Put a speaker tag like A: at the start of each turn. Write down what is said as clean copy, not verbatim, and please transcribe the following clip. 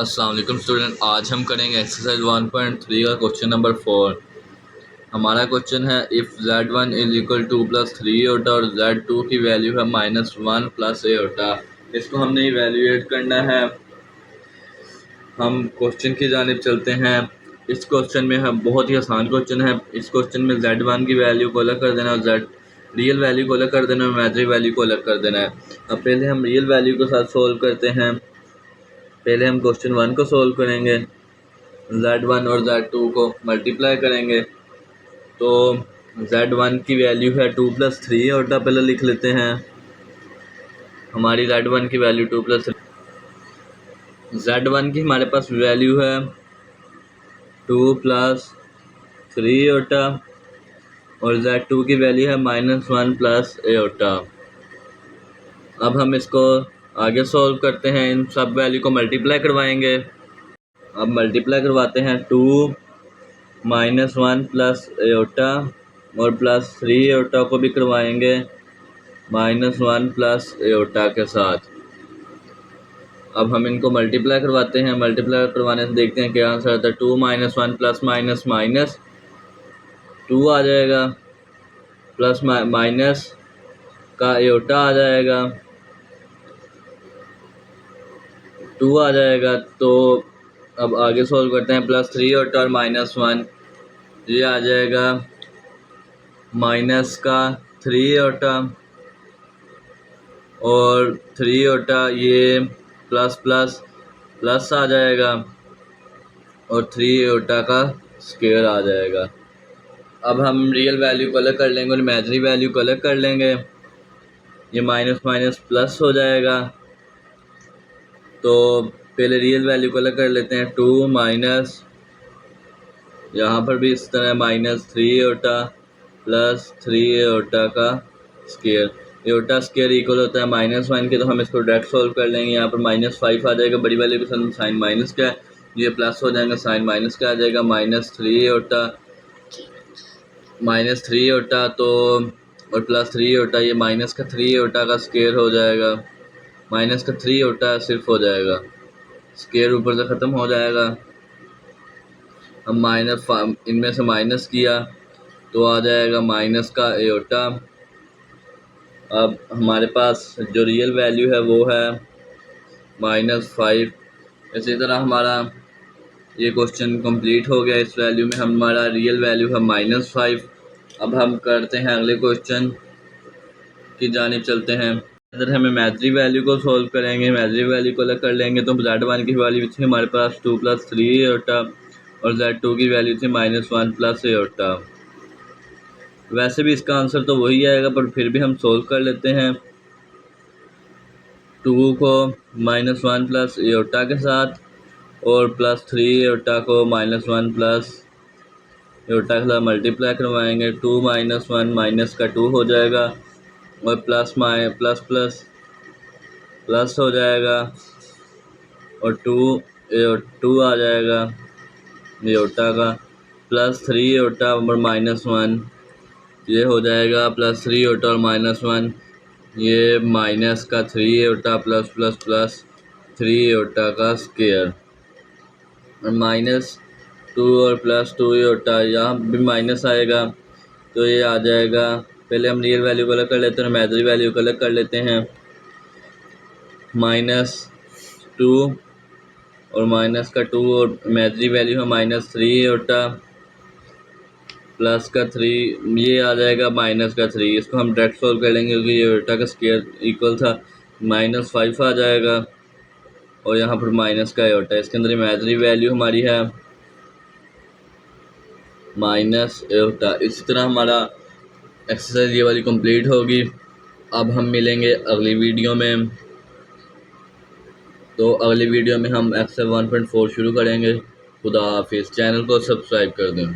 A: अस्सलाम वालेकुम स्टूडेंट। आज हम करेंगे एक्सरसाइज 1.3 का क्वेश्चन नंबर 4। हमारा क्वेश्चन है if z1 is equal two plus 3 होता और z2 की वैल्यू है -1 प्लस a होता। इसको हमने इवेल्यूएट करना है। हम क्वेश्चन की जानिब चलते हैं। इस क्वेश्चन में हम बहुत ही आसान क्वेश्चन है। इस क्वेश्चन में z1 की वैल्यू को अलग कर देना और z रियल वैल्यू को अलग कर देना और इमेजिनरी वैल्यू को अलग कर देना है। अब पहले हम रियल वैल्यू के साथ सोल्व करते हैं। पहले हम क्वेश्चन 1 को सोल्व करेंगे, z1 और z2 को मल्टीप्लाई करेंगे तो z1 की वैल्यू है 2 + 3 और पहले लिख लेते हैं। हमारी z1 की वैल्यू 2 + 3, z1 की हमारे पास वैल्यू है 2 + 3 होता और z2 की वैल्यू है -1 प्लस a होता। अब हम इसको आगे सॉल्व करते हैं। इन सब वैल्यू को मल्टीप्लाई करवाएंगे। अब मल्टीप्लाई करवाते हैं 2 - 1 प्लस एटा और प्लस 3 एटा को भी करवाएंगे -1 प्लस एटा के साथ। अब हम इनको मल्टीप्लाई करवाते हैं। मल्टीप्लाई करवाने से देखते हैं क्या आंसर आता है। 2 - 1 प्लस माइनस माइनस 2 आ जाएगा, प्लस माइनस का एटा आ जाएगा 2 आ जाएगा। तो अब आगे सॉल्व करते हैं। प्लस 3 एटा और -1 ये आ जाएगा माइनस का 3 एटा और 3 एटा ये प्लस प्लस प्लस आ जाएगा और 3 एटा का स्क्वायर आ जाएगा। अब हम रियल वैल्यू को अलग कर लेंगे और इमेजिनरी वैल्यू को अलग कर लेंगे। ये माइनस माइनस प्लस हो जाएगा। तो पहले रियल वैल्यू को अलग कर लेते हैं। 2 माइनस, यहाँ पर भी इस तरह -3 एटा प्लस 3 एटा का स्क्वायर। एटा स्क्वायर इक्वल होता है -1 के, तो हम इसको डायरेक्ट सोल्व कर लेंगे। यहाँ पर -5 आ जाएगा, बड़ी वाले के साथ साइन माइनस का है, ये प्लस हो जाएगा, साइन माइनस का आ जाएगा -3 एटा तो और प्लस 3 एटा, ये माइनस का 3 एटा का स्क्वायर हो जाएगा। माइनस का 3 एटा सिर्फ हो जाएगा, स्क्वायर ऊपर से ख़त्म हो जाएगा। हम माइनस इनमें से माइनस किया तो आ जाएगा माइनस का एटा। अब हमारे पास जो रियल वैल्यू है वो है -5। इसी तरह हमारा ये क्वेश्चन कंप्लीट हो गया। इस वैल्यू में हमारा रियल वैल्यू है -5। अब हम करते हैं अगले क्वेश्चन की जानिब चलते हैं। अगर हम इमेजिनरी वैल्यू को सॉल्व करेंगे, इमेजिनरी वैल्यू को अलग कर लेंगे तो z1 की वैल्यू थी हमारे पास 2 + 3 एटा और z2 की वैल्यू थी -1 प्लस एटा। वैसे भी इसका आंसर तो वही आएगा, पर फिर भी हम सोल्व कर लेते हैं। 2 को -1 प्लस एटा के साथ और प्लस 3 एटा को -1 प्लस एटा के साथ मल्टीप्लाई करवाएंगे। 2 - 1 माइनस का 2 हो जाएगा और प्लस प्लस प्लस प्लस हो जाएगा और 2 आ जाएगा एटा का, प्लस 3 एटा और -1 ये हो जाएगा प्लस 3 एटा और -1 ये माइनस का 3 एटा प्लस प्लस प्लस 3 एटा का स्क्वायर और -2 और प्लस 2 एटा, यहाँ भी माइनस आएगा तो ये आ जाएगा। पहले हम रियल वैल्यू को अलग कर लेते हैं, इमेजिनरी वैल्यू को अलग कर लेते हैं। -2 और माइनस का 2 और इमेजिनरी वैल्यू है -3 एटा प्लस का 3, ये आ जाएगा माइनस का 3। इसको हम डायरेक्ट सोल्व कर लेंगे क्योंकि ये एटा का स्क्वायर इक्वल था। -5 आ जाएगा और यहाँ पर माइनस का एटा। इसके अंदर इमेजिनरी वैल्यू हमारी है -एटा। इसी तरह हमारा एक्सरसाइज ये वाली कंप्लीट होगी। अब हम मिलेंगे अगली वीडियो में। तो अगली वीडियो में हम एक्सरसाइज 1.4 शुरू करेंगे। खुदा हाफिज़। चैनल को सब्सक्राइब कर दें।